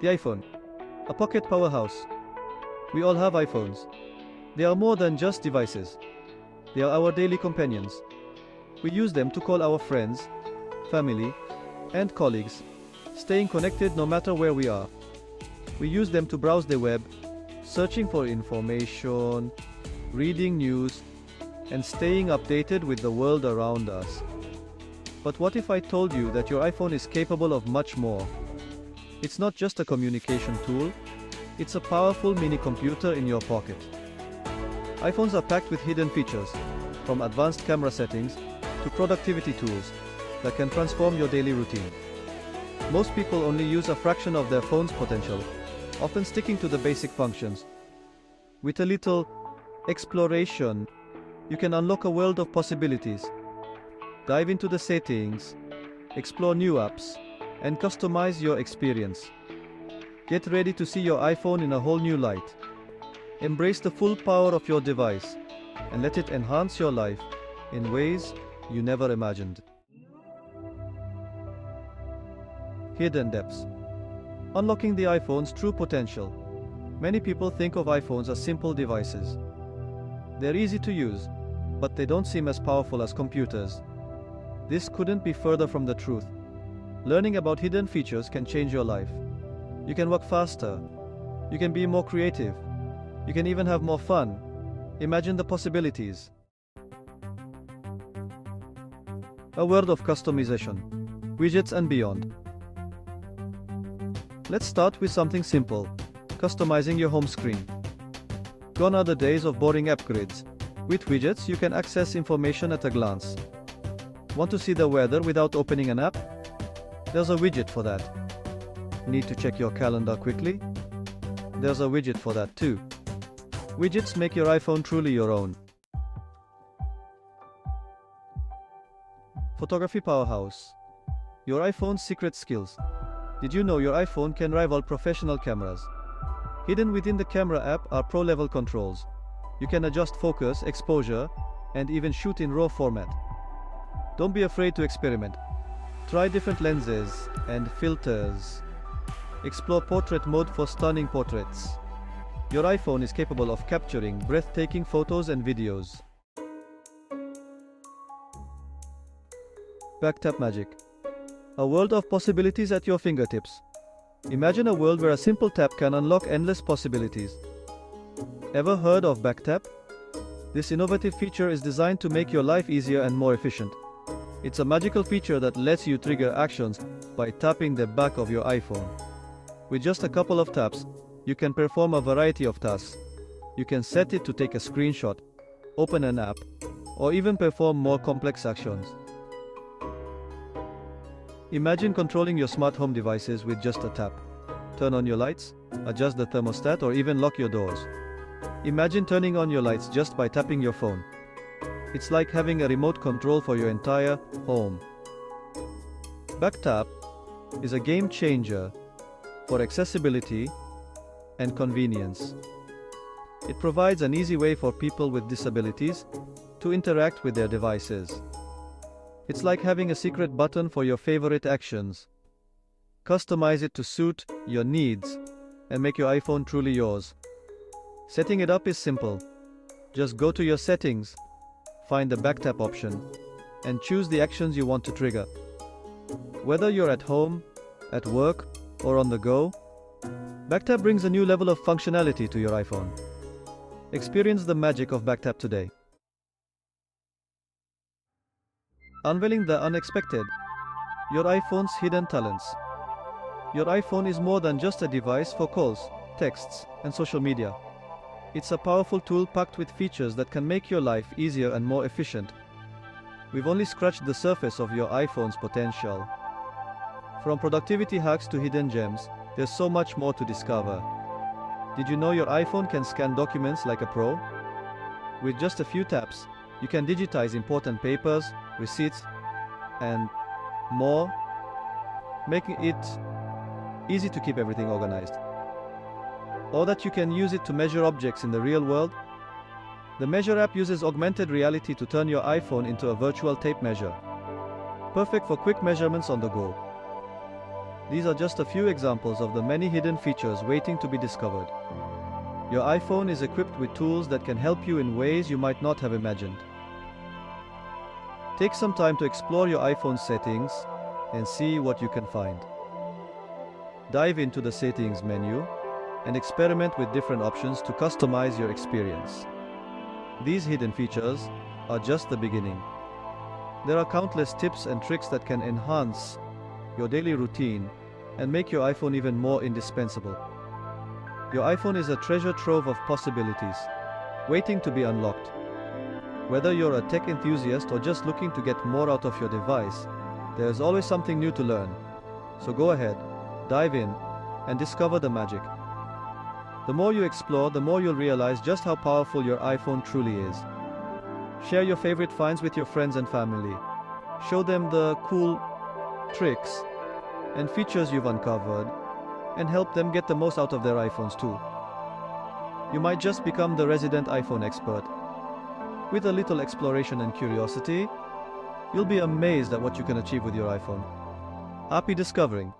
The iPhone, a pocket powerhouse. We all have iPhones. They are more than just devices. They are our daily companions. We use them to call our friends, family, and colleagues, staying connected no matter where we are. We use them to browse the web, searching for information, reading news, and staying updated with the world around us. But what if I told you that your iPhone is capable of much more? It's not just a communication tool, it's a powerful mini computer in your pocket. iPhones are packed with hidden features, from advanced camera settings to productivity tools that can transform your daily routine. Most people only use a fraction of their phone's potential, often sticking to the basic functions. With a little exploration, you can unlock a world of possibilities. Dive into the settings, explore new apps, and customize your experience. Get ready to see your iPhone in a whole new light. Embrace the full power of your device and let it enhance your life in ways you never imagined. Hidden depths. Unlocking the iPhone's true potential. Many people think of iPhones as simple devices. They're easy to use, but they don't seem as powerful as computers. This couldn't be further from the truth. Learning about hidden features can change your life. You can work faster. You can be more creative. You can even have more fun. Imagine the possibilities. A world of customization. Widgets and Beyond. Let's start with something simple. Customizing your home screen. Gone are the days of boring app grids. With widgets, you can access information at a glance. Want to see the weather without opening an app? There's a widget for that. Need to check your calendar quickly? There's a widget for that too. Widgets make your iPhone truly your own. Photography powerhouse. Your iPhone's secret skills. Did you know your iPhone can rival professional cameras? Hidden within the camera app are pro-level controls. You can adjust focus, exposure, and even shoot in RAW format. Don't be afraid to experiment. Try different lenses and filters. Explore portrait mode for stunning portraits. Your iPhone is capable of capturing breathtaking photos and videos. Backtap magic. A world of possibilities at your fingertips. Imagine a world where a simple tap can unlock endless possibilities. Ever heard of backtap? This innovative feature is designed to make your life easier and more efficient. It's a magical feature that lets you trigger actions by tapping the back of your iPhone. With just a couple of taps, you can perform a variety of tasks. You can set it to take a screenshot, open an app, or even perform more complex actions. Imagine controlling your smart home devices with just a tap. Turn on your lights, adjust the thermostat, or even lock your doors. Imagine turning on your lights just by tapping your phone. It's like having a remote control for your entire home. Backtap is a game changer for accessibility and convenience. It provides an easy way for people with disabilities to interact with their devices. It's like having a secret button for your favorite actions. Customize it to suit your needs and make your iPhone truly yours. Setting it up is simple. Just go to your settings, find the backtap option, and choose the actions you want to trigger. Whether you're at home, at work, or on the go, backtap brings a new level of functionality to your iPhone. Experience the magic of backtap today. Unveiling the unexpected. Your iPhone's hidden talents. Your iPhone is more than just a device for calls, texts, and social media. It's a powerful tool packed with features that can make your life easier and more efficient. We've only scratched the surface of your iPhone's potential. From productivity hacks to hidden gems, there's so much more to discover. Did you know your iPhone can scan documents like a pro? With just a few taps, you can digitize important papers, receipts, and more, making it easy to keep everything organized. Or that you can use it to measure objects in the real world. The Measure app uses augmented reality to turn your iPhone into a virtual tape measure. Perfect for quick measurements on the go. These are just a few examples of the many hidden features waiting to be discovered. Your iPhone is equipped with tools that can help you in ways you might not have imagined. Take some time to explore your iPhone settings and see what you can find. Dive into the settings menu and experiment with different options to customize your experience. These hidden features are just the beginning. There are countless tips and tricks that can enhance your daily routine and make your iPhone even more indispensable. Your iPhone is a treasure trove of possibilities, waiting to be unlocked. Whether you're a tech enthusiast or just looking to get more out of your device, there's always something new to learn. So go ahead, dive in, and discover the magic. The more you explore, the more you'll realize just how powerful your iPhone truly is. Share your favorite finds with your friends and family. Show them the cool tricks and features you've uncovered, and help them get the most out of their iPhones too. You might just become the resident iPhone expert. With a little exploration and curiosity, you'll be amazed at what you can achieve with your iPhone. Happy discovering!